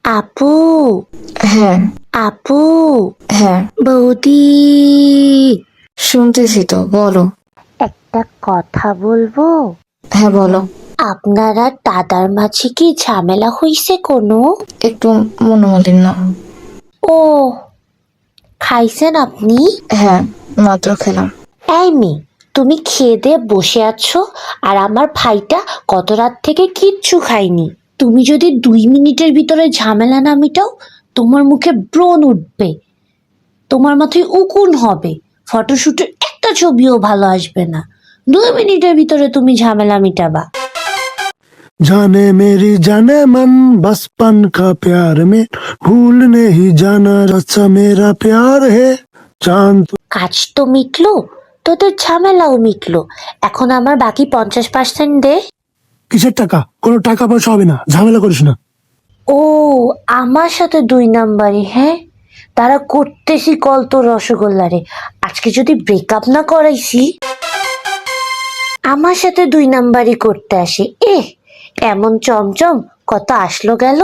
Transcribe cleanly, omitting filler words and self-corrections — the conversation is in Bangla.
আপু, হ্যাঁ আপু, হ্যাঁ বৌদি, শুনতেছি তো, বলো। একটা কথা বলবো? হ্যাঁ বলো। আপনারা দাদার মাঝে কি ঝামেলা হইছে কোনো? একটু মনোমালিন্য। ও, খাইছেন আপনি? হ্যাঁ, মাত্র খেলাম। এই মেয়ে, তুমি খেয়ে দিয়ে বসে আছো আর আমার ভাইটা কত রাত থেকে কিচ্ছু খায়নি। তুমি যদি 2 মিনিটের ভিতরে ঝামেলা না মিটাও, তোমার মুখে ব্রণ উঠবে, তোমার মাথায় উকুন হবে, ফটোশুটের একটা ছবিও ভালো আসবে না। 2 মিনিটের ভিতরে তুমি ঝামেলা মিটাবা। जाने मेरी जाने मन बचपन का प्यार में भूल नहीं जाना रचा मेरा प्यार है चांद। কাজ তো মিটলো, তোদের ঝামেলাও মিটলো। এখন আমার বাকি 50% দে। কিসের টাকা? কোনো টাকা পয়সা হবে না, ঝামেলা করিস না। ও, আমার সাথে 2 নাম্বারই? হ্যাঁ, তারা করতেছি কল তোর রসগোল্লারে। আজকে যদি ব্রেকআপ না করাইছি, আমার সাথে 2 নাম্বারই করতে আসে। এমন চমচম কত আসলো গেল।